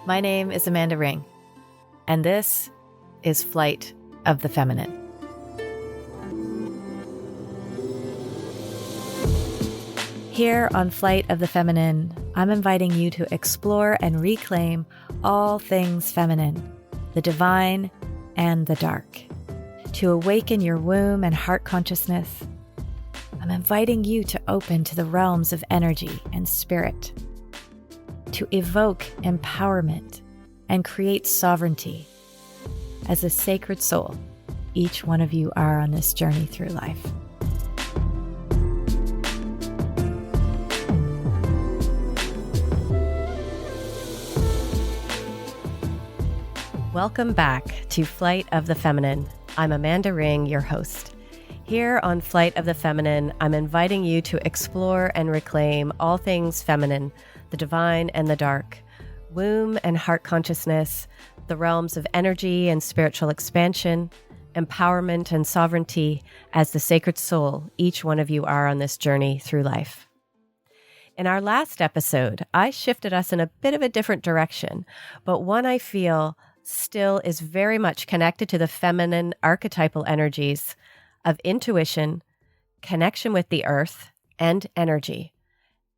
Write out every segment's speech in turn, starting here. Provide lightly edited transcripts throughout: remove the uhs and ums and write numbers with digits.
My name is Amanda Ring, and this is Flight of the Feminine. Here on Flight of the Feminine, I'm inviting you to explore and reclaim all things feminine, the divine and the dark. To awaken your womb and heart consciousness, I'm inviting you to open to the realms of energy and spirit, to evoke empowerment and create sovereignty. As a sacred soul, each one of you are on this journey through life. Welcome back to Flight of the Feminine. I'm Amanda Ring, your host. Here on Flight of the Feminine, I'm inviting you to explore and reclaim all things feminine, the divine and the dark, womb and heart consciousness, the realms of energy and spiritual expansion, empowerment and sovereignty. As the sacred soul, each one of you are on this journey through life. In our last episode, I shifted us in a bit of a different direction, but one I feel still is very much connected to the feminine archetypal energies of intuition, connection with the earth and energy,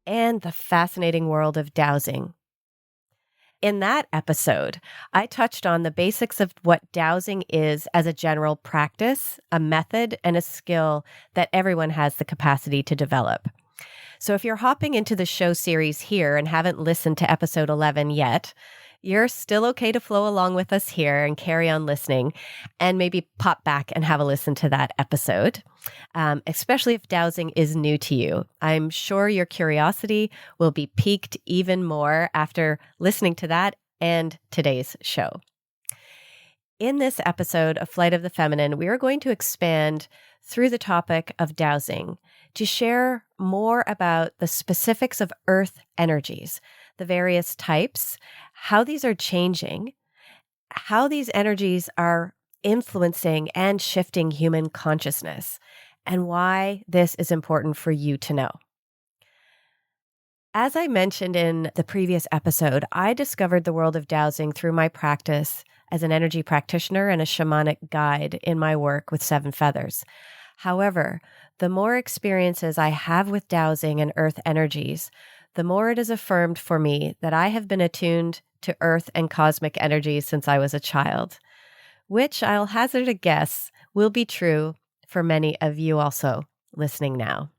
and the fascinating world of dowsing. In that episode, I touched on the basics of what dowsing is as a general practice, a method, and a skill that everyone has the capacity to develop. So if you're hopping into the show series here and haven't listened to episode 11 yet, you're still okay to flow along with us here and carry on listening and maybe pop back and have a listen to that episode, especially if dowsing is new to you. I'm sure your curiosity will be piqued even more after listening to that and today's show. In this episode of Flight of the Feminine, we are going to expand through the topic of dowsing to share more about the specifics of earth energies, the various types, how these are changing, how these energies are influencing and shifting human consciousness, and why this is important for you to know. As I mentioned in the previous episode, I discovered the world of dowsing through my practice as an energy practitioner and a shamanic guide in my work with Seven Feathers. However, the more experiences I have with dowsing and earth energies, the more it is affirmed for me that I have been attuned to earth and cosmic energies since I was a child, which I'll hazard a guess will be true for many of you also listening now.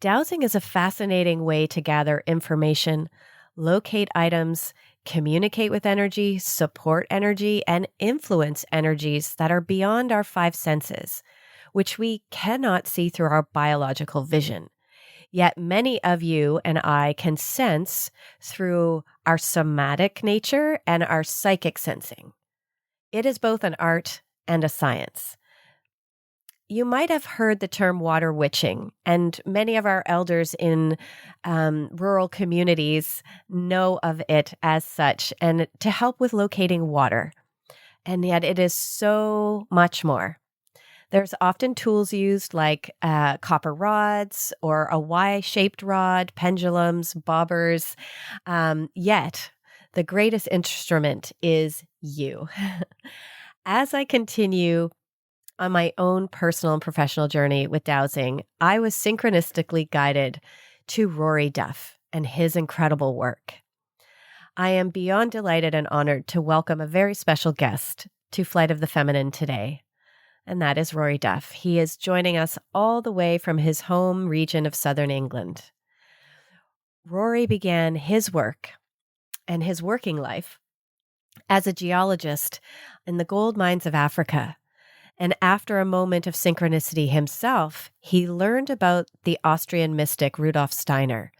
Dowsing is a fascinating way to gather information, locate items, communicate with energy, support energy, and influence energies that are beyond our five senses, which we cannot see through our biological vision. Yet many of you and I can sense through our somatic nature and our psychic sensing. It is both an art and a science. You might have heard the term water witching, and many of our elders in rural communities know of it as such, and to help with locating water. And yet it is so much more. There's often tools used like copper rods or a Y-shaped rod, pendulums, bobbers. Yet the greatest instrument is you. As I continue on my own personal and professional journey with dowsing, I was synchronistically guided to Rory Duff and his incredible work. I am beyond delighted and honored to welcome a very special guest to Flight of the Feminine today. And that is Rory Duff. He is joining us all the way from his home region of southern England. Rory began his work and his working life as a geologist in the gold mines of Africa. And after a moment of synchronicity himself, he learned about the Austrian mystic Rudolf Steiner,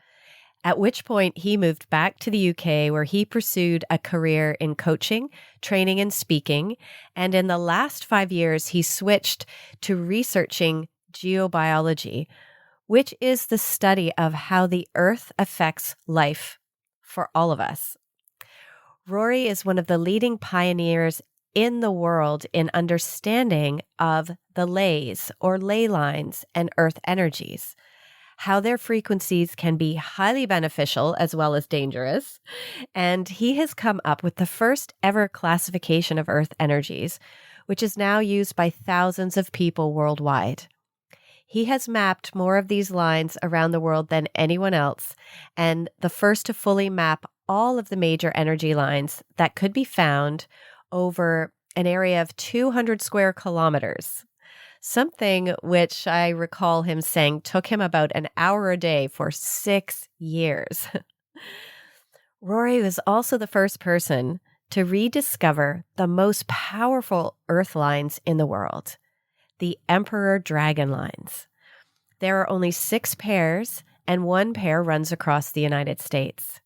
at which point he moved back to the UK, where he pursued a career in coaching, training, and speaking. And in the last 5 years, he switched to researching geobiology, which is the study of how the earth affects life for all of us. Rory is one of the leading pioneers in the world in understanding of the lays or ley lines and earth energies, how their frequencies can be highly beneficial as well as dangerous. And he has come up with the first ever classification of Earth energies, which is now used by thousands of people worldwide. He has mapped more of these lines around the world than anyone else, and the first to fully map all of the major energy lines that could be found over an area of 200 square kilometers. Something which I recall him saying took him about an hour a day for 6 years. Rory was also the first person to rediscover the most powerful Earth lines in the world, the Emperor Dragon lines. There are only 6 pairs, and 1 pair runs across the United States.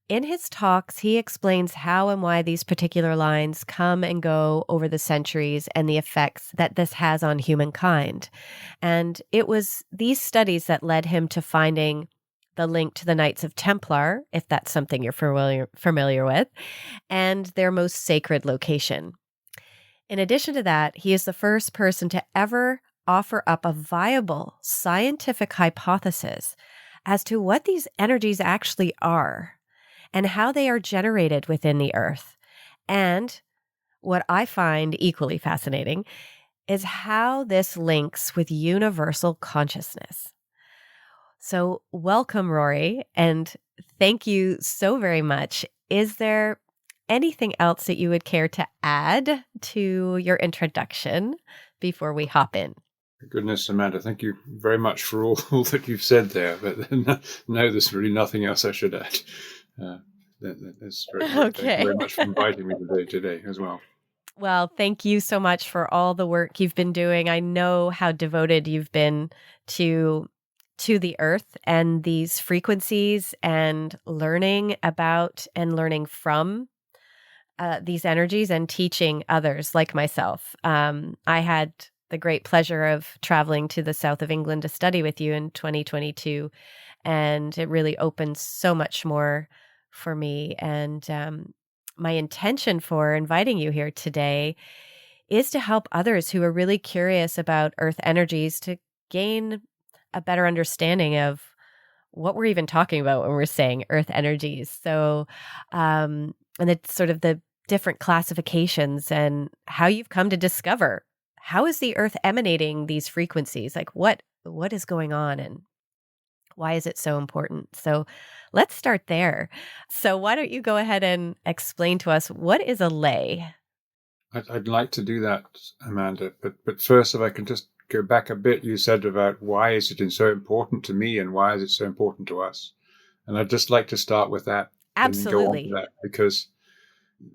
In his talks, he explains how and why these particular lines come and go over the centuries and the effects that this has on humankind. And it was these studies that led him to finding the link to the Knights of Templar, if that's something you're familiar with, and their most sacred location. In addition to that, he is the first person to ever offer up a viable scientific hypothesis as to what these energies actually are and how they are generated within the Earth. And what I find equally fascinating is how this links with universal consciousness. So welcome, Rory, and thank you so very much. Is there anything else that you would care to add to your introduction before we hop in? Goodness, Amanda, thank you very much for all that you've said there. But no, there's really nothing else I should add. That's very good. Okay. Thank you very much for inviting me today as well. Well, thank you so much for all the work you've been doing. I know how devoted you've been to the Earth and these frequencies and learning about and learning from these energies and teaching others like myself. I had the great pleasure of traveling to the south of England to study with you in 2022, and it really opened so much more for me. And my intention for inviting you here today is to help others who are really curious about Earth energies to gain a better understanding of what we're even talking about when we're saying Earth energies. So, and it's sort of the different classifications and how you've come to discover how is the Earth emanating these frequencies? Like what is going on and why is it so important? So let's start there. So why don't you go ahead and explain to us, what is a ley? I'd like to do that, Amanda, but first, if I can just go back a bit, you said about why is it so important to me and why is it so important to us? And I'd just like to start with that. Absolutely. And go on to that because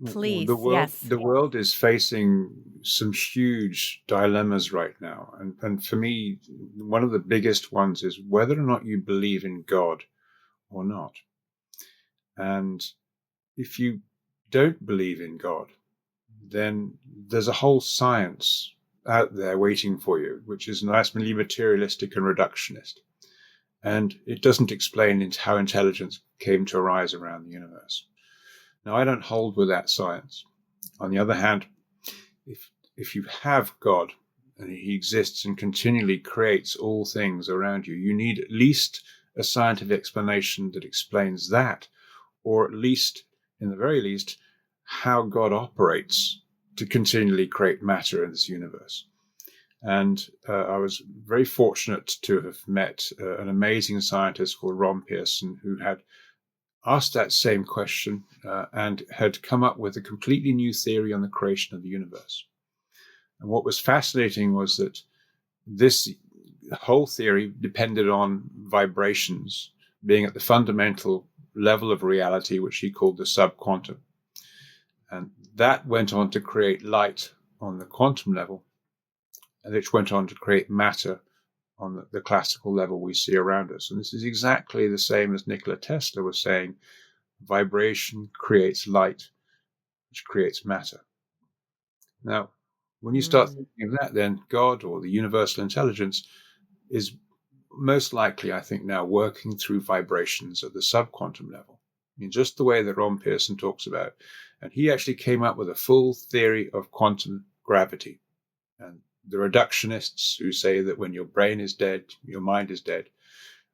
Please, the world is facing some huge dilemmas right now. And for me, one of the biggest ones is whether or not you believe in God or not. And if you don't believe in God, then there's a whole science out there waiting for you, which is nicely materialistic and reductionist. And it doesn't explain how intelligence came to arise around the universe. Now, I don't hold with that science. On the other hand, if you have God and he exists and continually creates all things around you, you need at least a scientific explanation that explains that, or at least, in the very least, how God operates to continually create matter in this universe. And I was very fortunate to have met an amazing scientist called Ron Pearson, who had asked that same question and had come up with a completely new theory on the creation of the universe. And what was fascinating was that this whole theory depended on vibrations being at the fundamental level of reality, which he called the subquantum. And that went on to create light on the quantum level, and which went on to create matter on the classical level we see around us. And this is exactly the same as Nikola Tesla was saying, vibration creates light, which creates matter. Now, when you start thinking of that, then God or the universal intelligence is most likely, I think now, working through vibrations at the subquantum level. I mean, just the way that Ron Pearson talks about. And he actually came up with a full theory of quantum gravity. And the reductionists who say that when your brain is dead, your mind is dead,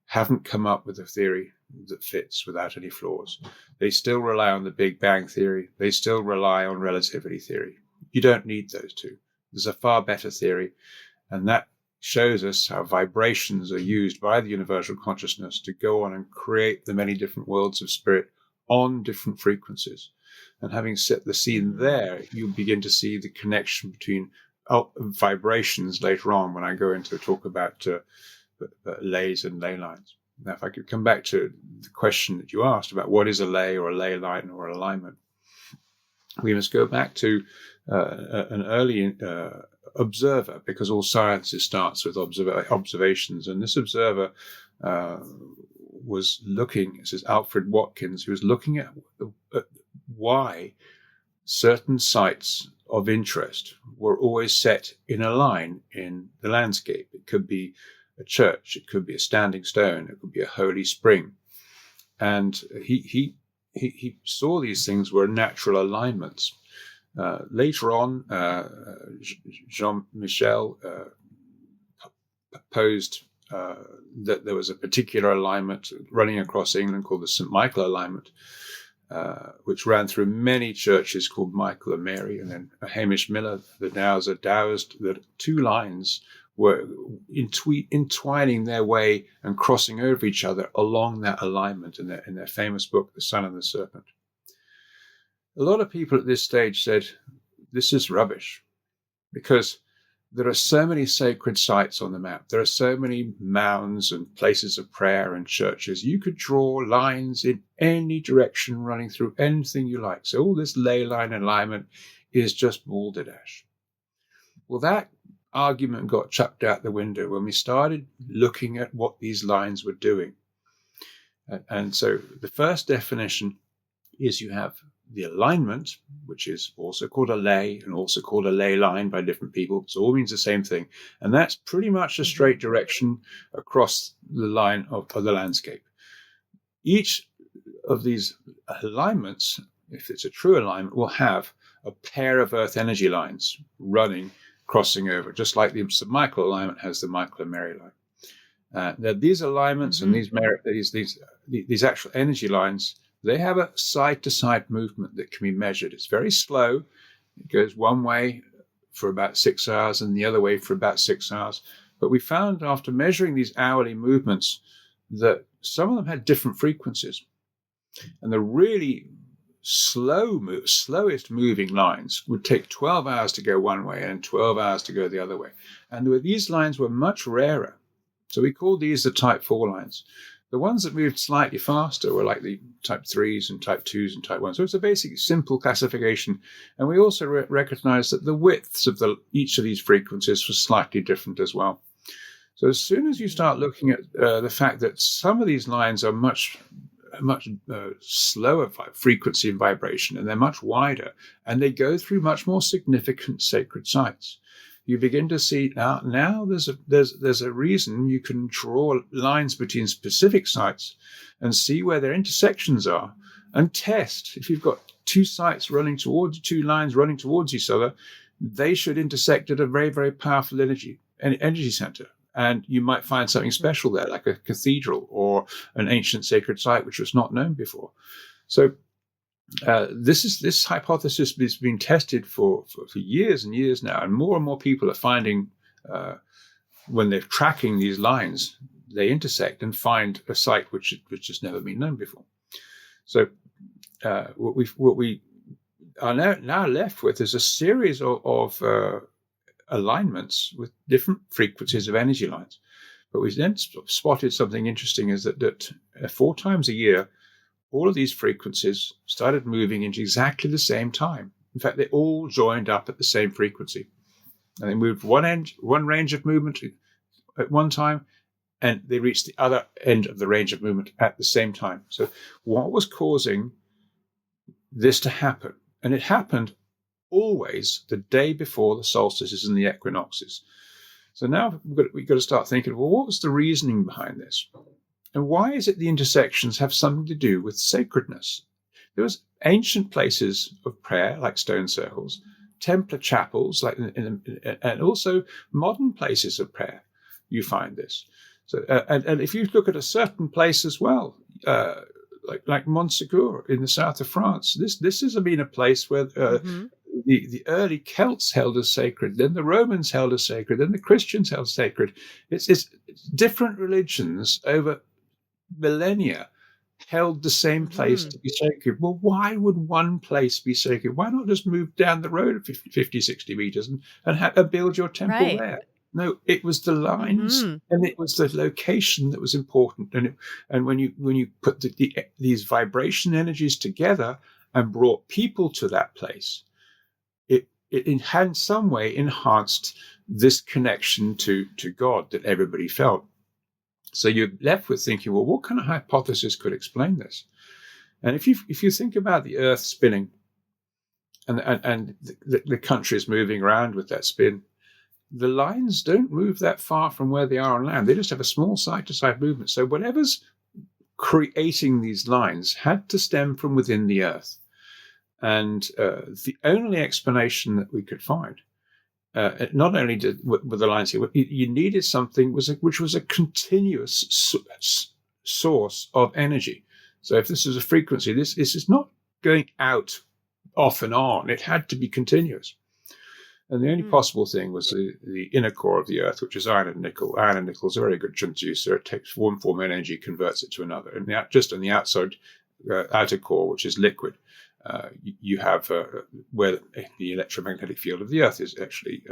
haven't come up with a theory that fits without any flaws. They still rely on the Big Bang theory. They still rely on relativity theory. You don't need those two. There's a far better theory, and that shows us how vibrations are used by the universal consciousness to go on and create the many different worlds of spirit on different frequencies. And having set the scene there, you begin to see the connection between vibrations later on when I go into talk about lays and ley lines. Now, if I could come back to the question that you asked about what is a lay or a ley line or alignment, we must go back to an early observer, because all science starts with observations. And this observer was looking, this is Alfred Watkins, he was looking at why certain sites of interest were always set in a line in the landscape. It could be a church, it could be a standing stone, it could be a holy spring. And he saw these things were natural alignments. Later on, Jean-Michel proposed that there was a particular alignment running across England called the St. Michael alignment, which ran through many churches called Michael and Mary. And then Hamish Miller, the Dowser, dowsed that two lines were entwining their way and crossing over each other along that alignment in their famous book, The Sun and the Serpent. A lot of people at this stage said, this is rubbish, because there are so many sacred sites on the map. There are so many mounds and places of prayer and churches. You could draw lines in any direction running through anything you like. So all this ley line alignment is just balderdash. Well, that argument got chucked out the window when we started looking at what these lines were doing. And so the first definition is you have the alignment, which is also called a ley and also called a ley line by different people. So it all means the same thing. And that's pretty much a straight direction across the line of the landscape. Each of these alignments, if it's a true alignment, will have a pair of earth energy lines running, crossing over, just like the St. Michael alignment has the Michael and Mary line. Now these alignments and these actual energy lines, they have a side-to-side movement that can be measured. It's very slow. It goes one way for about 6 hours and the other way for about 6 hours. But we found after measuring these hourly movements that some of them had different frequencies. And the really slowest moving lines would take 12 hours to go one way and 12 hours to go the other way. And these lines were much rarer. So we called these the type 4 lines. The ones that moved slightly faster were like the type 3s and type 2s and type 1s. So it's a basic, simple classification. And we also recognized that the widths of each of these frequencies was slightly different as well. So as soon as you start looking at the fact that some of these lines are much slower frequency and vibration, and they're much wider, and they go through much more significant sacred sites, you begin to see now there's a reason you can draw lines between specific sites and see where their intersections are and test. If you've got two lines running towards each other, they should intersect at a very, very powerful energy center. And you might find something special there, like a cathedral or an ancient sacred site, which was not known before. So this hypothesis has been tested for years and years now, and more people are finding when they're tracking these lines, they intersect and find a site which has never been known before. So what we are now left with is a series of alignments with different frequencies of energy lines. But we then spotted something interesting, is that 4 times a year, all of these frequencies started moving into exactly the same time. In fact, they all joined up at the same frequency. And they moved one range of movement at one time, and they reached the other end of the range of movement at the same time. So what was causing this to happen? And it happened always the day before the solstices and the equinoxes. So now we've got to start thinking, well, what was the reasoning behind this? And why is it the intersections have something to do with sacredness? There was ancient places of prayer, like stone circles, Templar chapels, and also modern places of prayer. you find this. So, and if you look at a certain place as well, like Montsegur in the south of France, this has been a place where the early Celts held as sacred, then the Romans held as sacred, then the Christians held sacred. It's different religions over millennia held the same place to be sacred. Well, why would one place be sacred? Why not just move down the road 50, 60 meters and build your temple there? No, it was the lines and it was the location that was important. And when you put these vibration energies together and brought people to that place, it in some way enhanced this connection to God that everybody felt. So you're left with thinking, well, what kind of hypothesis could explain this? And if you think about the Earth spinning and the countries moving around with that spin, the lines don't move that far from where they are on land. They just have a small side-to-side movement. So whatever's creating these lines had to stem from within the Earth. And the only explanation that we could find, not only were the lines here, you needed something which was a continuous source of energy. So if this is a frequency, this is not going out off and on. It had to be continuous. And the only possible thing was the inner core of the Earth, which is iron and nickel. Iron and nickel is a very good transducer. It takes one form of energy, converts it to another. And just on the outside, outer core, which is liquid, you have where the electromagnetic field of the Earth is actually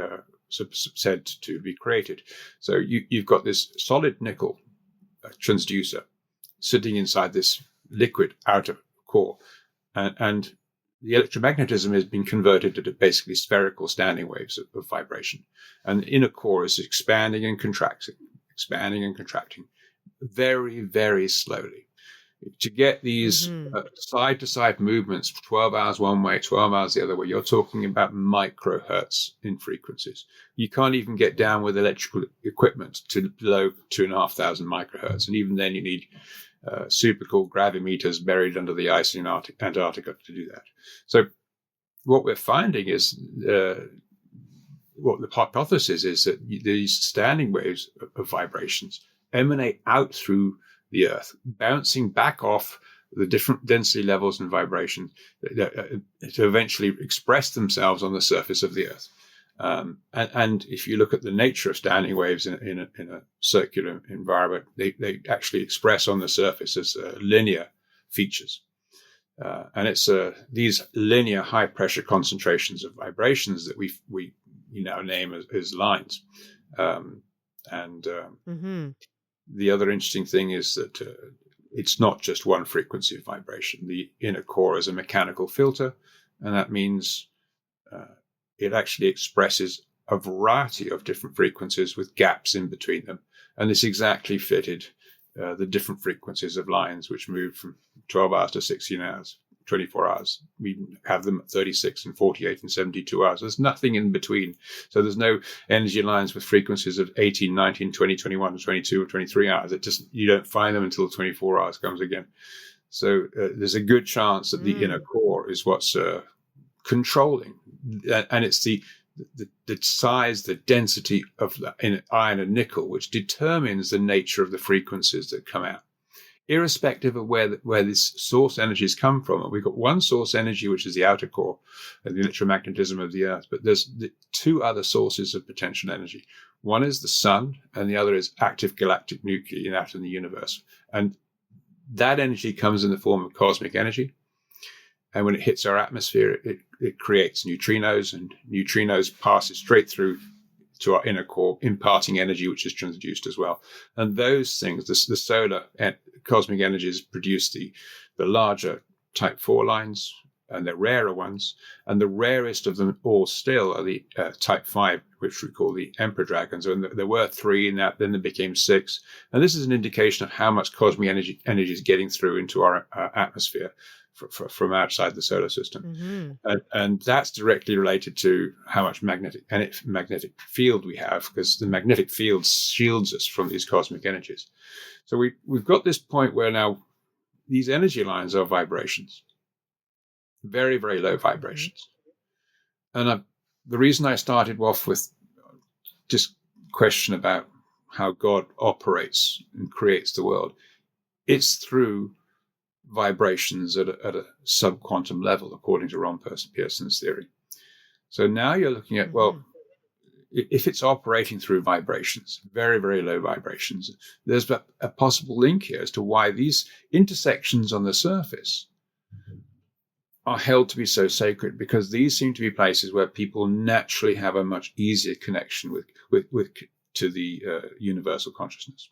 said to be created. So you've got this solid nickel transducer sitting inside this liquid outer core, and the electromagnetism has been converted to basically spherical standing waves of vibration. And the inner core is expanding and contracting very, very slowly. To get these side-to-side movements, 12 hours one way, 12 hours the other way, you're talking about microhertz in frequencies. You can't even get down with electrical equipment to below 2,500 microhertz. And even then you need super cool gravimeters buried under the ice in Antarctica to do that. So what we're finding is, what the hypothesis is, that these standing waves of vibrations emanate out through the Earth, bouncing back off the different density levels and vibrations to eventually express themselves on the surface of the Earth. And if you look at the nature of standing waves in a circular environment, they actually express on the surface as linear features. And it's these linear high pressure concentrations of vibrations that we now name as lines. The other interesting thing is that it's not just one frequency of vibration. The inner core is a mechanical filter, and that means it actually expresses a variety of different frequencies with gaps in between them. And this exactly fitted the different frequencies of lines, which moved from 12 hours to 16 hours, 24 hours. We have them at 36 and 48 and 72 hours. There's nothing in between. So there's no energy lines with frequencies of 18, 19, 20, 21, 22, or 23 hours. You don't find them until 24 hours comes again. So there's a good chance that the inner core is what's controlling, and it's the size, the density of in iron and nickel, which determines the nature of the frequencies that come out, irrespective of where this source energies come from. And we've got one source energy, which is the outer core and the electromagnetism of the Earth, but there's two other sources of potential energy. One is the sun, and the other is active galactic nuclei out in the universe. And that energy comes in the form of cosmic energy. And when it hits our atmosphere, it creates neutrinos, and neutrinos passes straight through to our inner core, imparting energy, which is transduced as well. And those things, the solar cosmic energies, produce the larger type 4 lines, and the rarer ones. And the rarest of them all still are the type 5, which we call the emperor dragons. And there were 3 in that, then there became 6. And this is an indication of how much cosmic energy is getting through into our atmosphere from outside the solar system. And that's directly related to how much magnetic field we have, because the magnetic field shields us from these cosmic energies. So we've got this point where now these energy lines are vibrations, very, very low vibrations. And the reason I started off with just question about how God operates and creates the world, it's through vibrations at a subquantum level, according to Ron Pearson's theory. So now you're looking at, well, if it's operating through vibrations, very, very low vibrations, there's a possible link here as to why these intersections on the surface are held to be so sacred, because these seem to be places where people naturally have a much easier connection with to the universal consciousness,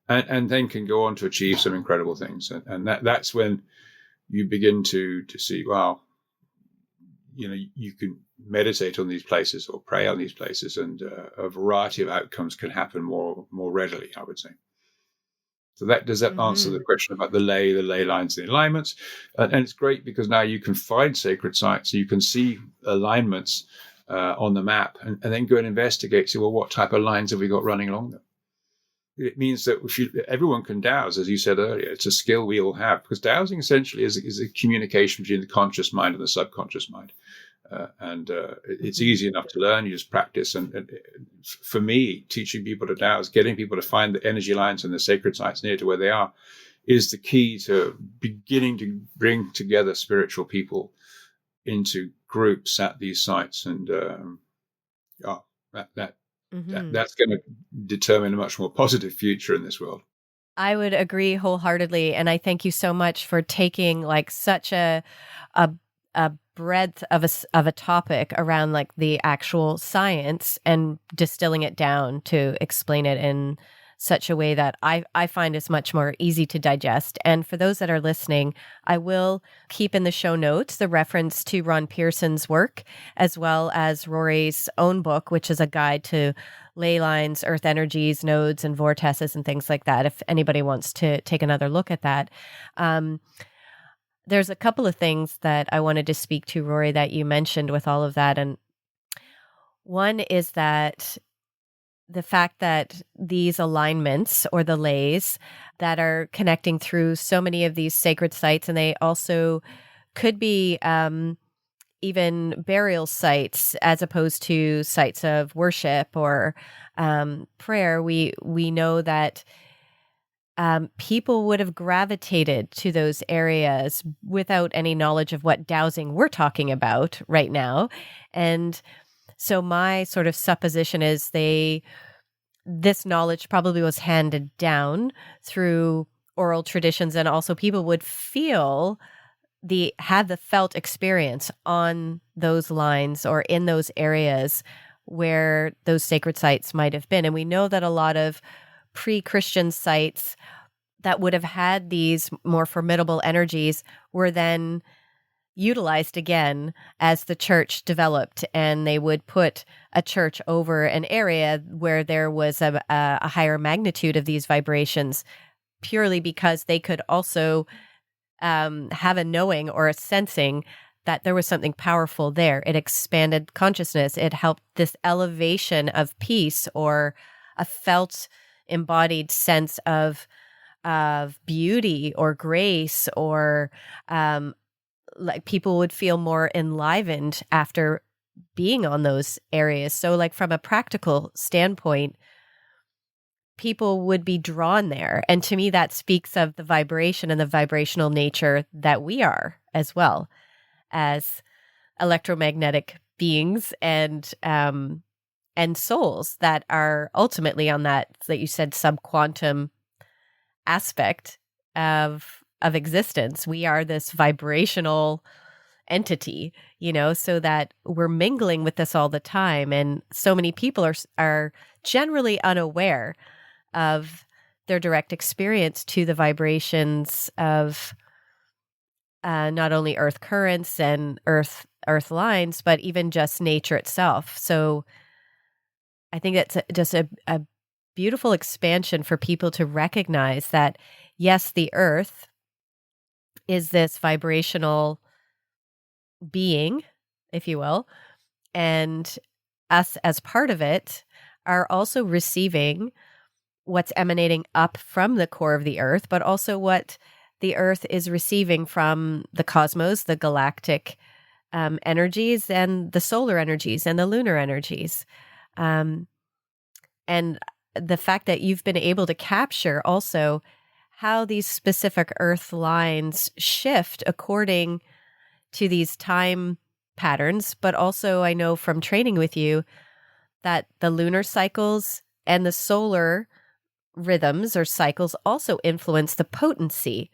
and then can go on to achieve some incredible things. And that's when you begin to see, wow, you can meditate on these places or pray on these places, and a variety of outcomes can happen more readily, I would say. So does that answer the question about the ley lines, the alignments? And it's great because now you can find sacred sites, you can see alignments on the map, and then go and investigate, see, well, what type of lines have we got running along them? It means that everyone can dowse, as you said earlier. It's a skill we all have, because dowsing essentially is a communication between the conscious mind and the subconscious mind. It's easy enough to learn. You just practice. And for me, teaching people to dowse, getting people to find the energy lines and the sacred sites near to where they are, is the key to beginning to bring together spiritual people into groups at these sites. And that's going to determine a much more positive future in this world. I would agree wholeheartedly, and I thank you so much for taking like such a breadth of a topic around like the actual science and distilling it down to explain it in such a way that I find is much more easy to digest. And for those that are listening, I will keep in the show notes the reference to Ron Pearson's work, as well as Rory's own book, which is a guide to ley lines, earth energies, nodes, and vortices, and things like that, if anybody wants to take another look at that. There's a couple of things that I wanted to speak to, Rory, that you mentioned with all of that. And one is that the fact that these alignments, or the leys that are connecting through so many of these sacred sites, and they also could be even burial sites as opposed to sites of worship or prayer, we know that people would have gravitated to those areas without any knowledge of what dowsing we're talking about right now. And so my sort of supposition is this knowledge probably was handed down through oral traditions, and also people would have the felt experience on those lines or in those areas where those sacred sites might have been. And we know that a lot of pre-Christian sites that would have had these more formidable energies were then utilized again as the church developed, and they would put a church over an area where there was a higher magnitude of these vibrations, purely because they could also have a knowing or a sensing that there was something powerful there. It expanded consciousness. It helped this elevation of peace, or a felt embodied sense of beauty or grace, or like people would feel more enlivened after being on those areas. So like from a practical standpoint, people would be drawn there. And to me, that speaks of the vibration and the vibrational nature that we are as well as electromagnetic beings and souls that are ultimately on that you said subquantum aspect of existence. We are this vibrational entity, so that we're mingling with this all the time. And so many people are generally unaware of their direct experience to the vibrations of not only earth currents and earth lines, but even just nature itself. So I think that's just a beautiful expansion for people to recognize that, yes, the earth is this vibrational being, if you will, and us as part of it are also receiving what's emanating up from the core of the earth, but also what the earth is receiving from the cosmos, the galactic energies, and the solar energies and the lunar energies. And the fact that you've been able to capture also how these specific earth lines shift according to these time patterns. But also I know from training with you that the lunar cycles and the solar rhythms or cycles also influence the potency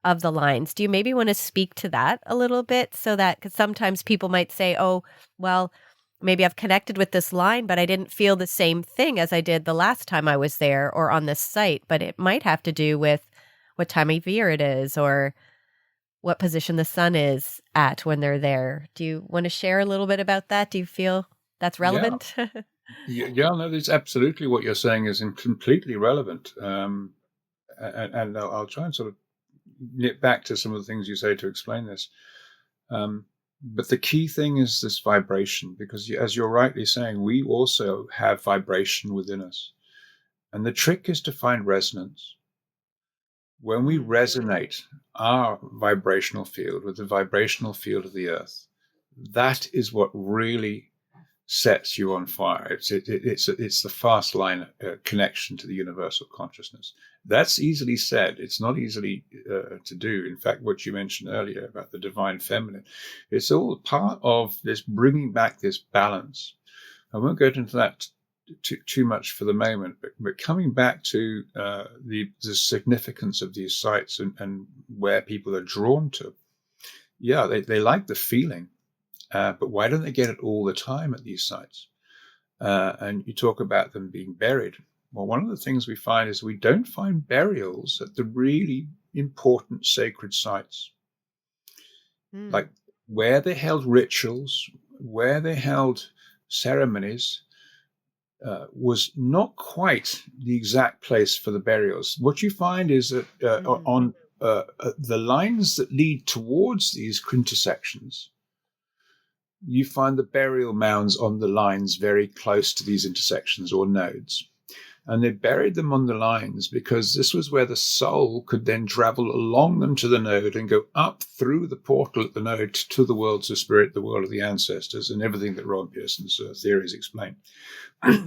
of the lines. Do you maybe want to speak to that a little bit, so that, because sometimes people might say, oh, well, maybe I've connected with this line, but I didn't feel the same thing as I did the last time I was there or on this site. But it might have to do with what time of year it is or what position the sun is at when they're there. Do you want to share a little bit about that? Do you feel that's relevant? Yeah, no, that's absolutely what you're saying is completely relevant. And I'll try and sort of nip back to some of the things you say to explain this. But the key thing is this vibration, because as you're rightly saying, we also have vibration within us. And the trick is to find resonance. When we resonate our vibrational field with the vibrational field of the earth, that is what really sets you on fire. It's the fast line connection to the universal consciousness. That's easily said. It's not easily to do. In fact, what you mentioned earlier about the divine feminine, it's all part of this bringing back this balance. I won't go into that too much for the moment, but coming back to the significance of these sites and where people are drawn to. Yeah, they like the feeling. But why don't they get it all the time at these sites? And you talk about them being buried. Well, one of the things we find is we don't find burials at the really important sacred sites. Like where they held rituals, where they held ceremonies, was not quite the exact place for the burials. What you find is that on the lines that lead towards these intersections, you find the burial mounds on the lines very close to these intersections or nodes. And they buried them on the lines because this was where the soul could then travel along them to the node and go up through the portal at the node to the worlds of spirit, the world of the ancestors, and everything that Ron Pearson's theories explain,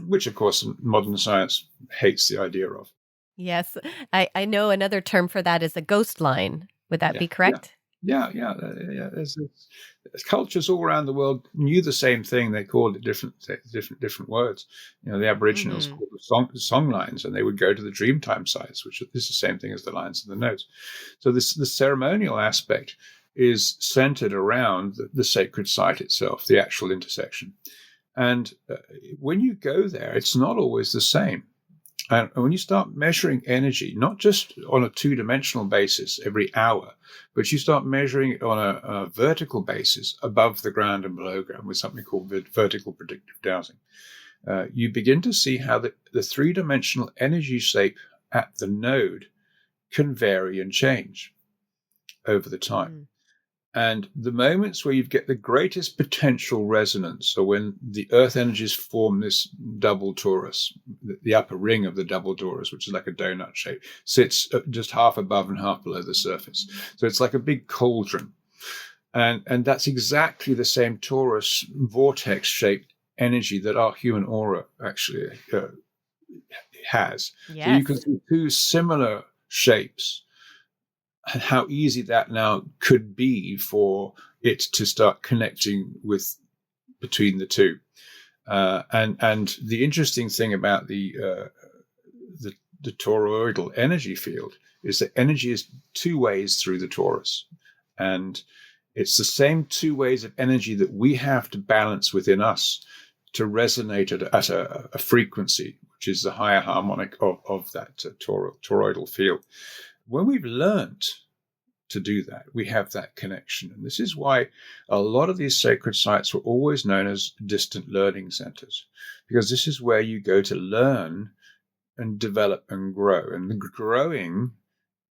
which, of course, modern science hates the idea of. Yes. I know another term for that is a ghost line. Would that be correct? Yeah. There's cultures all around the world knew the same thing. They called it different words. You know, the Aboriginals called the song lines, and they would go to the Dreamtime sites, which is the same thing as the lines and the notes. So the ceremonial aspect is centered around the sacred site itself, the actual intersection. And when you go there, it's not always the same. And when you start measuring energy, not just on a two-dimensional basis every hour, but you start measuring it on a vertical basis above the ground and below ground with something called vertical predictive dowsing, you begin to see how the three-dimensional energy shape at the node can vary and change over the time. And the moments where you get the greatest potential resonance are when the earth energies form this double torus, the upper ring of the double torus, which is like a donut shape, sits just half above and half below the surface. So it's like a big cauldron. And that's exactly the same torus vortex shaped energy that our human aura actually has. Yes. So you can see two similar shapes. And how easy that now could be for it to start connecting with between the two. And the interesting thing about the toroidal energy field is that energy is two ways through the torus. And it's the same two ways of energy that we have to balance within us to resonate at a frequency, which is the higher harmonic of that toroidal field. When we've learned to do that, we have that connection. And this is why a lot of these sacred sites were always known as distant learning centers, because this is where you go to learn and develop and grow. And the growing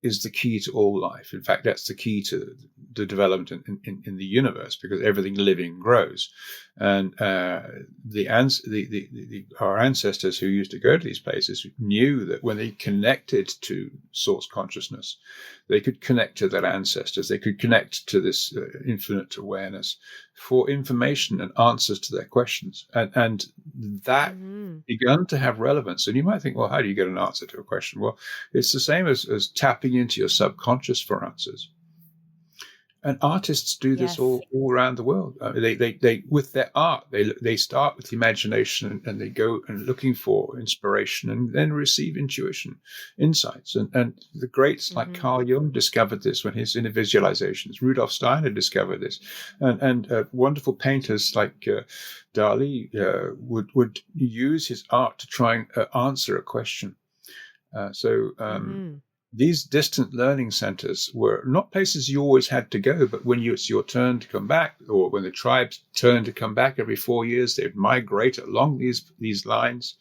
is the key to all life. In fact, that's the key to the development in the universe, because everything living grows. And our ancestors who used to go to these places knew that when they connected to source consciousness, they could connect to their ancestors. They could connect to this infinite awareness for information and answers to their questions. And that begun to have relevance. And you might think, well, how do you get an answer to a question? Well, it's the same as tapping into your subconscious for answers. And artists do this all around the world. They with their art, they start with imagination and they go and looking for inspiration and then receive intuition, insights. And the greats like Carl Jung discovered this when he's in the visualizations. Rudolf Steiner discovered this. And wonderful painters like Dali would use his art to try and answer a question. These distant learning centers were not places you always had to go, but when it's your turn to come back, or when the tribes turn to come back every 4 years, they'd migrate along these lines,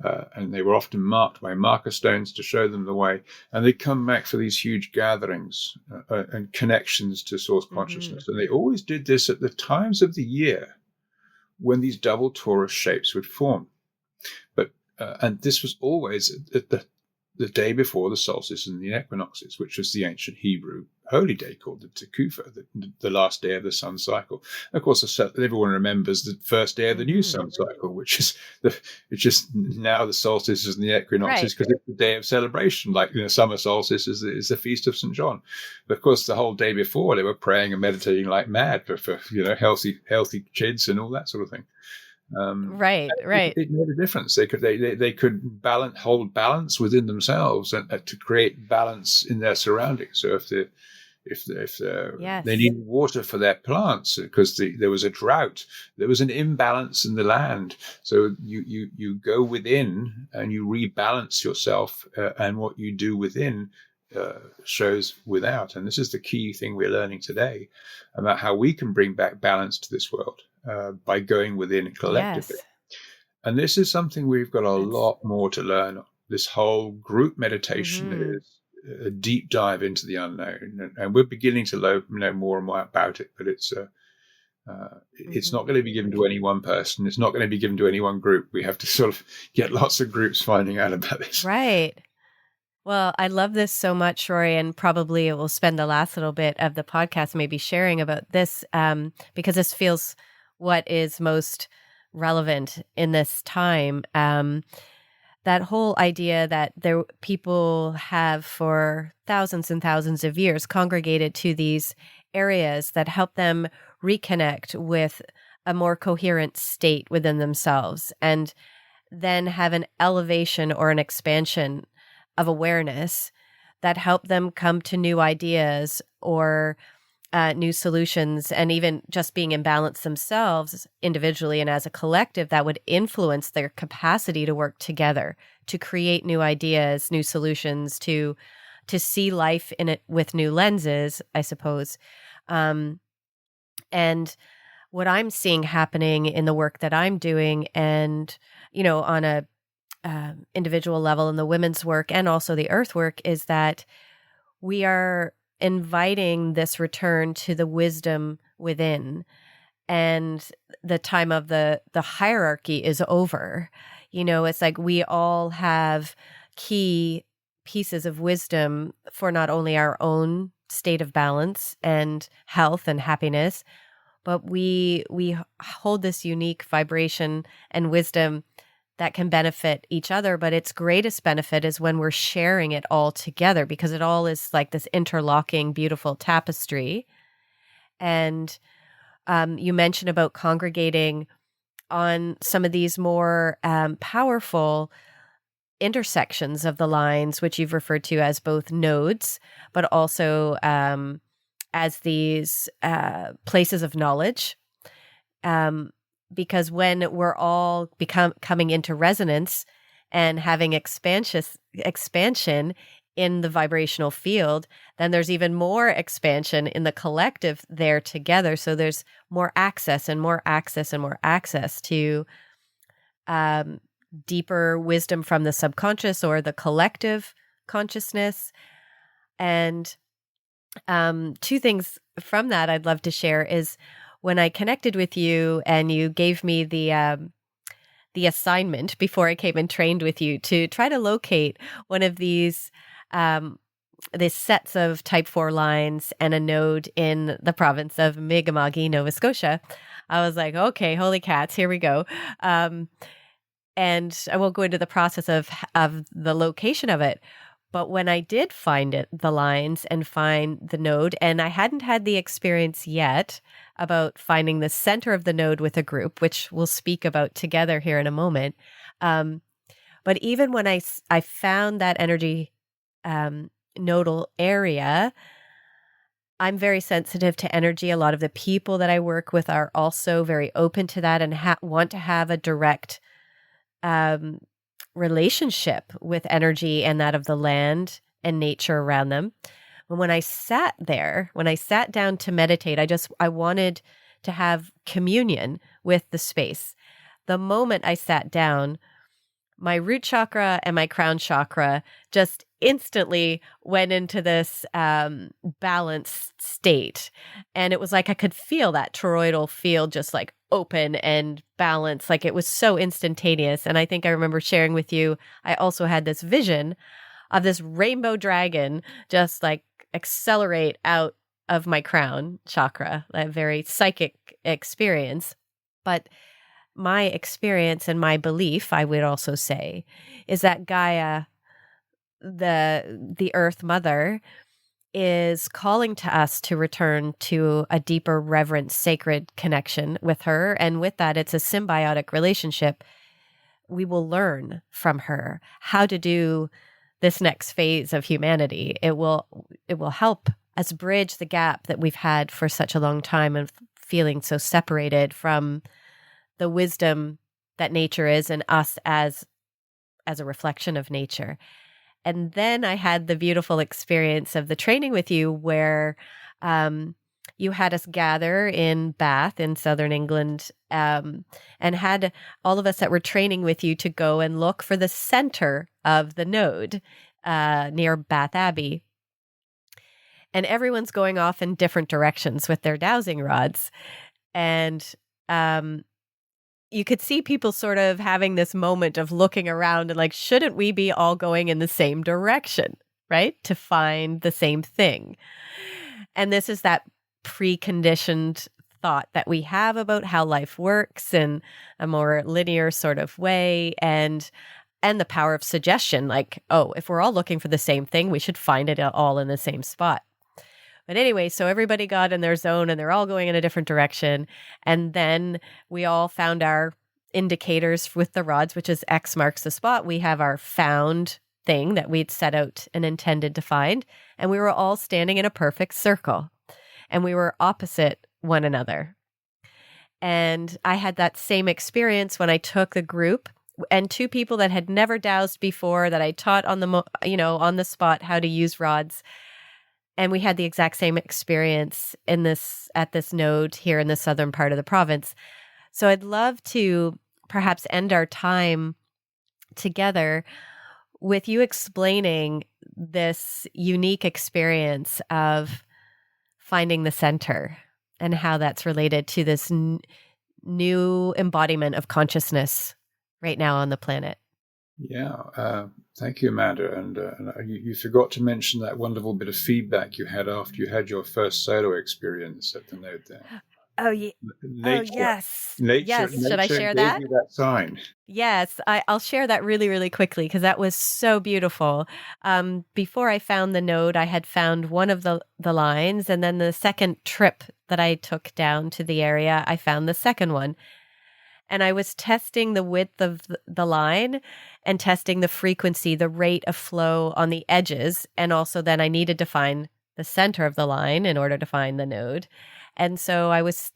and they were often marked by marker stones to show them the way. And they'd come back for these huge gatherings and connections to source consciousness. And they always did this at the times of the year when these double torus shapes would form. But and this was always at the day before the solstice and the equinoxes, which was the ancient Hebrew holy day called the Tekufa, the last day of the sun cycle. Of course, everyone remembers the first day of the new sun cycle, which is it's just now the solstices and the equinoxes because it's the day of celebration. Like summer solstice is the feast of St. John. But of course, the whole day before they were praying and meditating like mad for healthy kids and all that sort of thing. Right. It made a difference. They could hold balance within themselves and to create balance in their surroundings. So if they need water for their plants because there was a drought, there was an imbalance in the land. So you go within and you rebalance yourself, and what you do within shows without. And this is the key thing we're learning today about how we can bring back balance to this world. By going within collectively. Yes. And this is something we've got a lot more to learn. This whole group meditation is a deep dive into the unknown. And we're beginning to know more and more about it, but it's not going to be given to any one person. It's not going to be given to any one group. We have to sort of get lots of groups finding out about this. Right. Well, I love this so much, Rory, and probably we'll spend the last little bit of the podcast maybe sharing about this because this feels what is most relevant in this time. That whole idea that people have for thousands and thousands of years congregated to these areas that help them reconnect with a more coherent state within themselves and then have an elevation or an expansion of awareness that help them come to new ideas or new solutions, and even just being in balance themselves individually and as a collective that would influence their capacity to work together, to create new ideas, new solutions, to see life in it with new lenses, I suppose. And what I'm seeing happening in the work that I'm doing and, on a individual level in the women's work and also the earth work is that we are inviting this return to the wisdom within, and the time of the hierarchy is over. It's like we all have key pieces of wisdom for not only our own state of balance and health and happiness, but we hold this unique vibration and wisdom that can benefit each other, but its greatest benefit is when we're sharing it all together because it all is like this interlocking, beautiful tapestry. And you mentioned about congregating on some of these more powerful intersections of the lines, which you've referred to as both nodes, but also as these places of knowledge. Because when we're all coming into resonance and having expansion in the vibrational field, then there's even more expansion in the collective there together. So there's more access and more access and more access to deeper wisdom from the subconscious or the collective consciousness. And two things from that I'd love to share is when I connected with you and you gave me the assignment before I came and trained with you to try to locate one of these sets of type 4 lines and a node in the province of Mi'kma'ki, Nova Scotia, I was like, okay, holy cats, here we go. And I won't go into the process of the location of it. But when I did find it, the lines and find the node, and I hadn't had the experience yet about finding the center of the node with a group, which we'll speak about together here in a moment. But even when I found that energy nodal area, I'm very sensitive to energy. A lot of the people that I work with are also very open to that and want to have a direct relationship with energy and that of the land and nature around them. But when I sat down to meditate, I wanted to have communion with the space. The moment I sat down, my root chakra and my crown chakra just instantly went into this balanced state. And it was like I could feel that toroidal field just like open and balanced. Like it was so instantaneous. And I think I remember sharing with you, I also had this vision of this rainbow dragon just like accelerate out of my crown chakra, a very psychic experience. But my experience and my belief, I would also say, is that Gaia, the Earth Mother, is calling to us to return to a deeper, reverent, sacred connection with her. And with that, it's a symbiotic relationship. We will learn from her how to do this next phase of humanity. It will help us bridge the gap that we've had for such a long time of feeling so separated from the wisdom that nature is and us as a reflection of nature. And then I had the beautiful experience of the training with you where you had us gather in Bath in southern England and had all of us that were training with you to go and look for the center of the node near Bath Abbey. And everyone's going off in different directions with their dowsing rods. And you could see people sort of having this moment of looking around and like, shouldn't we be all going in the same direction, right? To find the same thing. And this is that preconditioned thought that we have about how life works in a more linear sort of way, and the power of suggestion, like, oh, if we're all looking for the same thing, we should find it all in the same spot. But anyway, so everybody got in their zone and they're all going in a different direction. And then we all found our indicators with the rods, which is X marks the spot. We have our found thing that we'd set out and intended to find. And we were all standing in a perfect circle. And we were opposite one another. And I had that same experience when I took the group and two people that had never dowsed before, that I taught on the spot how to use rods. And we had the exact same experience at this node here in the southern part of the province. So I'd love to perhaps end our time together with you explaining this unique experience of finding the center and how that's related to this new embodiment of consciousness right now on the planet. Yeah, thank you, Amanda. And you forgot to mention that wonderful bit of feedback you had after you had your first solo experience at the node there. Oh, yeah. Nature, Yes. Nature, Yes. Should I share gave that? you that sign. Yes, I'll share that really, really quickly because that was so beautiful. Before I found the node, I had found one of the lines, and then the second trip that I took down to the area, I found the second one. And I was testing the width of the line and testing the frequency, the rate of flow on the edges. And also then I needed to find the center of the line in order to find the node. And so I was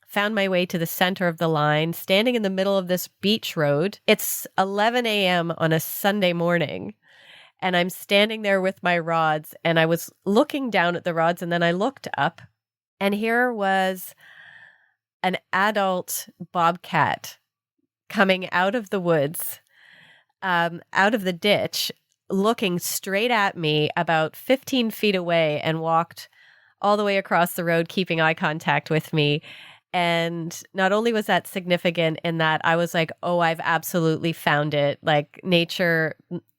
found my way to the center of the line, standing in the middle of this beach road. It's 11 a.m. on a Sunday morning. And I'm standing there with my rods, and I was looking down at the rods, and then I looked up, and here was an adult bobcat coming out of the woods, out of the ditch, looking straight at me about 15 feet away, and walked all the way across the road, keeping eye contact with me. And not only was that significant in that I was like, oh, I've absolutely found it. Like nature,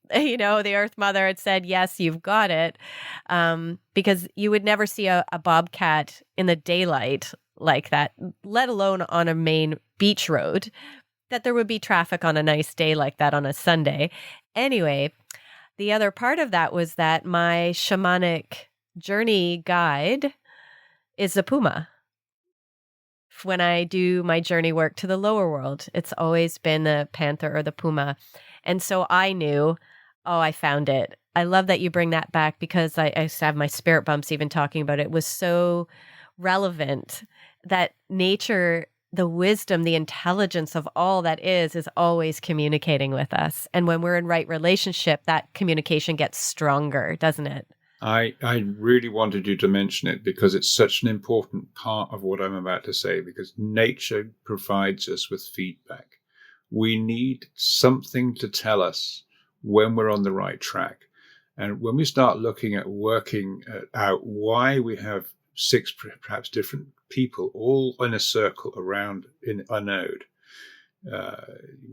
the Earth Mother had said, yes, you've got it. Because you would never see a bobcat in the daylight like that, let alone on a main beach road, that there would be traffic on a nice day like that on a Sunday. Anyway, the other part of that was that my shamanic journey guide is a puma. When I do my journey work to the lower world, it's always been the panther or the puma. And so I knew, oh, I found it. I love that you bring that back because I used to have my spirit bumps even talking about it. It was so relevant that nature, the wisdom, the intelligence of all that is always communicating with us. And when we're in right relationship, that communication gets stronger, doesn't it? I really wanted you to mention it because it's such an important part of what I'm about to say, because nature provides us with feedback. We need something to tell us when we're on the right track. And when we start looking at working out why we have 6 perhaps different people all in a circle around in a node,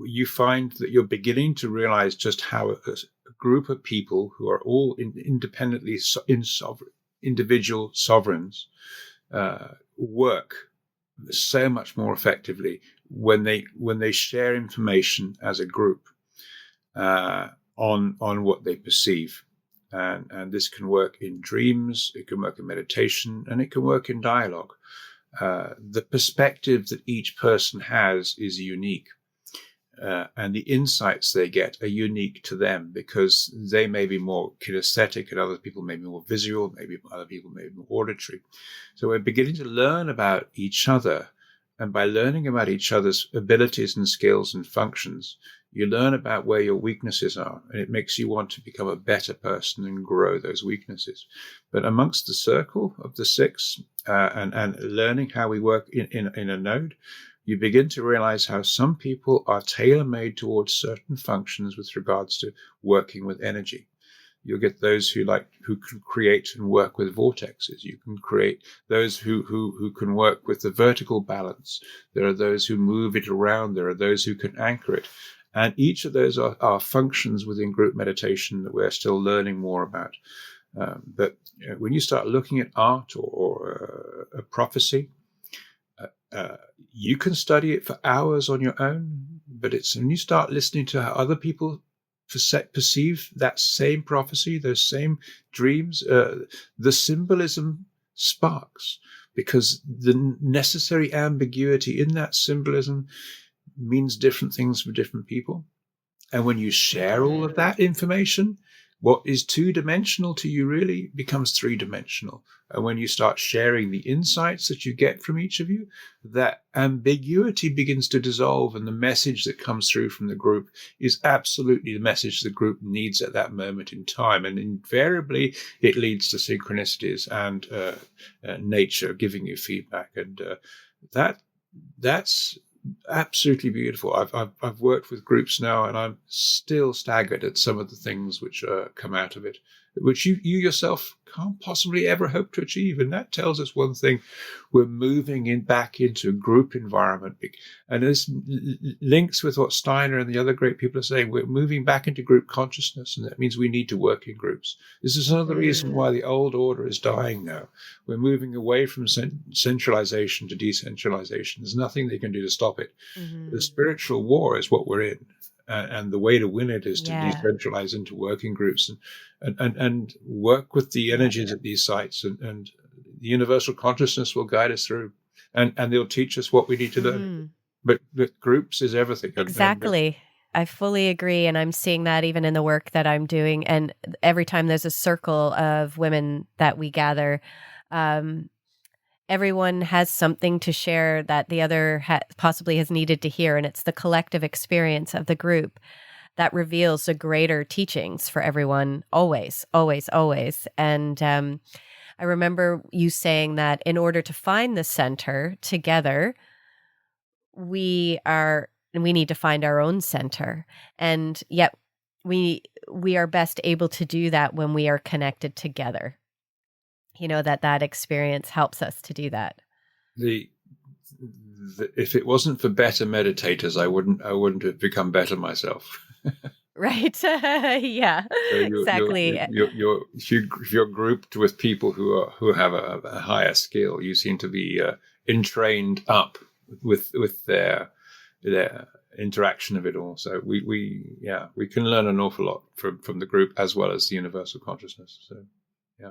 you find that you're beginning to realize just how a group of people who are all independently individual sovereigns work so much more effectively when they share information as a group on what they perceive. And this can work in dreams, it can work in meditation, and it can work in dialogue. The perspective that each person has is unique. And the insights they get are unique to them because they may be more kinesthetic and other people may be more visual, maybe other people may be more auditory. So we're beginning to learn about each other. And by learning about each other's abilities and skills and functions, you learn about where your weaknesses are, and it makes you want to become a better person and grow those weaknesses. But amongst the circle of the 6 and learning how we work in a node, you begin to realize how some people are tailor-made towards certain functions with regards to working with energy. You'll get those who can create and work with vortexes. You can create those who can work with the vertical balance. There are those who move it around. There are those who can anchor it. And each of those are functions within group meditation that we're still learning more about. But when you start looking at art or a prophecy, you can study it for hours on your own. But it's when you start listening to how other people perceive that same prophecy, those same dreams, the symbolism sparks, because the necessary ambiguity in that symbolism means different things for different people. And when you share all of that information, what is 2-dimensional to you really becomes 3-dimensional. And when you start sharing the insights that you get from each of you, that ambiguity begins to dissolve, and the message that comes through from the group is absolutely the message the group needs at that moment in time. And invariably, it leads to synchronicities and nature giving you feedback. And that's absolutely beautiful. I've worked with groups now, and I'm still staggered at some of the things which come out of it, which you yourself can't possibly ever hope to achieve. And that tells us one thing: we're moving back into a group environment, and this links with what Steiner and the other great people are saying. We're moving back into group consciousness, and that means we need to work in groups. This is another reason why the old order is dying now. We're moving away from centralization to decentralization. There's nothing they can do to stop it. Mm-hmm. The spiritual war is what we're in. And the way to win it is to decentralize into working groups and work with the energies at these sites, and the universal consciousness will guide us through, and they'll teach us what we need to learn. But groups is everything. Exactly. I fully agree. And I'm seeing that even in the work that I'm doing. And every time there's a circle of women that we gather, everyone has something to share that the other possibly has needed to hear. And it's the collective experience of the group that reveals the greater teachings for everyone, always, always, always. And I remember you saying that in order to find the center together, we need to find our own center. And yet we are best able to do that when we are connected together. that experience helps us to do that. If it wasn't for better meditators, I wouldn't have become better myself. Right. Yeah, So exactly. if you're grouped with people who have a higher skill, you seem to be entrained up with their interaction of it all. So we can learn an awful lot from the group as well as the universal consciousness. So yeah.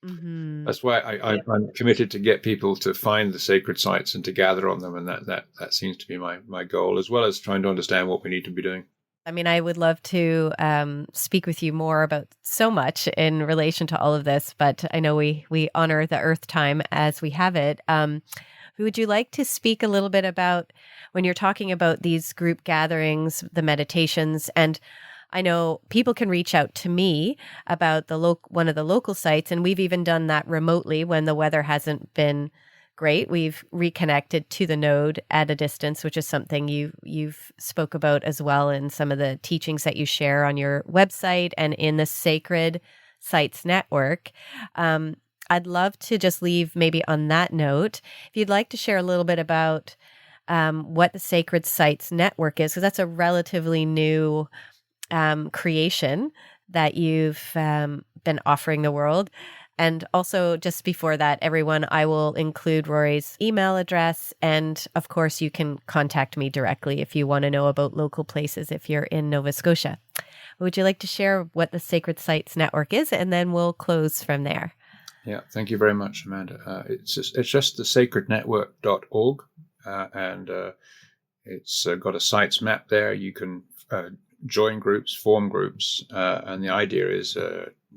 Mm-hmm. That's why I'm committed to get people to find the sacred sites and to gather on them, and that seems to be my goal, as well as trying to understand what we need to be doing. I mean, I would love to speak with you more about so much in relation to all of this, but I know we honor the Earth time as we have it. Would you like to speak a little bit about when you're talking about these group gatherings, the meditations, and I know people can reach out to me about one of the local sites, and we've even done that remotely when the weather hasn't been great. We've reconnected to the node at a distance, which is something you've spoke about as well in some of the teachings that you share on your website and in the Sacred Sites Network. I'd love to just leave maybe on that note, if you'd like to share a little bit about what the Sacred Sites Network is, because that's a relatively new creation that you've been offering the world. And also, just before that, everyone, I will include Rory's email address. And of course, you can contact me directly if you want to know about local places if you're in Nova Scotia. Would you like to share what the Sacred Sites Network is? And then we'll close from there. Yeah, thank you very much, Amanda. It's just the sacrednetwork.org, and it's got a sites map there. You can join groups, form groups, and the idea is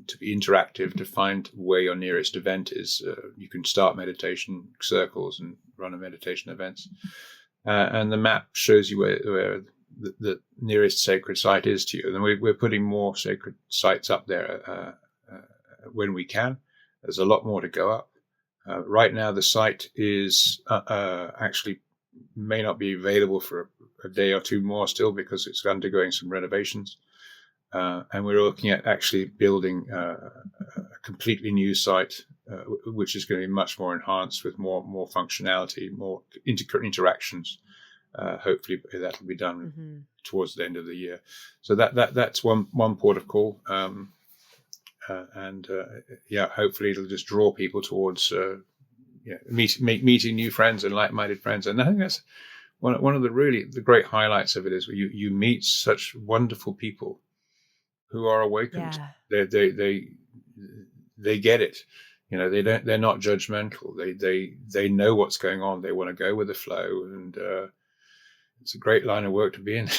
to be interactive, to find where your nearest event is. You can start meditation circles and run a meditation events, and the map shows you where the nearest sacred site is to you. And we're putting more sacred sites up there when we can. There's a lot more to go up. Right now, the site is actually may not be available for a day or two more still because it's undergoing some renovations. And we're looking at actually building a completely new site, which is going to be much more enhanced with more functionality, more interactions. Hopefully that'll be done towards the end of the year. So that's one port of call. Hopefully it'll just draw people towards meeting new friends and like-minded friends. And I think that's one of the great highlights of it is you meet such wonderful people who are awakened. Yeah. They get it. They're not judgmental. They know what's going on. They want to go with the flow, and it's a great line of work to be in.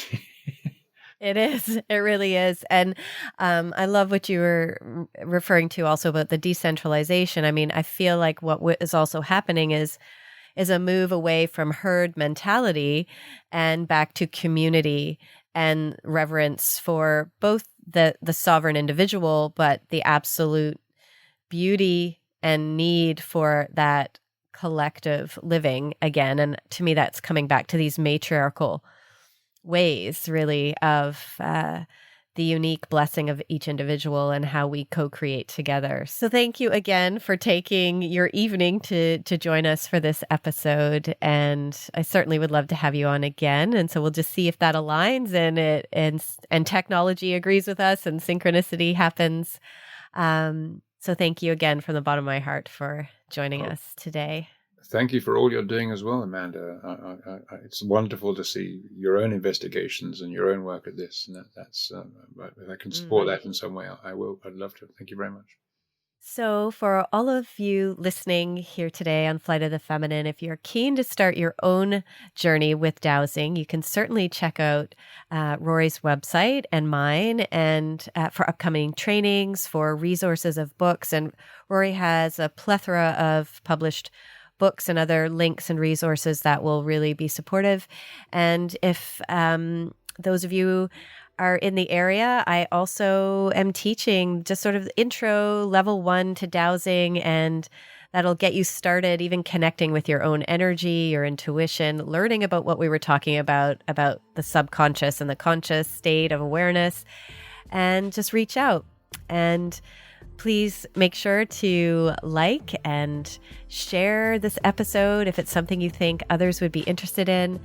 It is. It really is. And I love what you were referring to also about the decentralization. I mean, I feel like what is also happening is a move away from herd mentality and back to community and reverence for both the sovereign individual, but the absolute beauty and need for that collective living again. And to me, that's coming back to these matriarchal ways, really, of the unique blessing of each individual and how we co-create together. So thank you again for taking your evening to join us for this episode. And I certainly would love to have you on again. And so we'll just see if that aligns and technology agrees with us and synchronicity happens. So thank you again from the bottom of my heart for joining us today. Thank you for all you're doing as well, Amanda. It's wonderful to see your own investigations and your own work at this. And that's if I can support that in some way, I will. I'd love to. Thank you very much. So for all of you listening here today on Flight of the Feminine, if you're keen to start your own journey with dowsing, you can certainly check out Rory's website and mine, and for upcoming trainings, for resources of books. And Rory has a plethora of published books and other links and resources that will really be supportive. And if those of you are in the area, I also am teaching just sort of intro level 1 to dowsing, and that'll get you started even connecting with your own energy, your intuition, learning about what we were talking about the subconscious and the conscious state of awareness, and just reach out. And Please make sure to like and share this episode if it's something you think others would be interested in.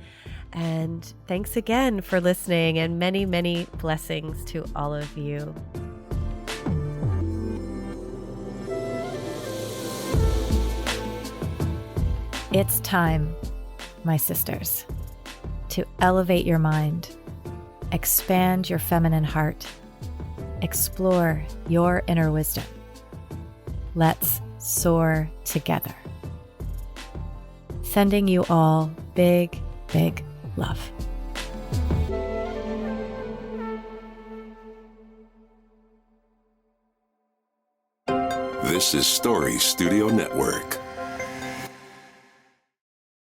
And thanks again for listening, and many, many blessings to all of you. It's time, my sisters, to elevate your mind, expand your feminine heart, explore your inner wisdom. Let's soar together. Sending you all big, big love. This is Story Studio Network.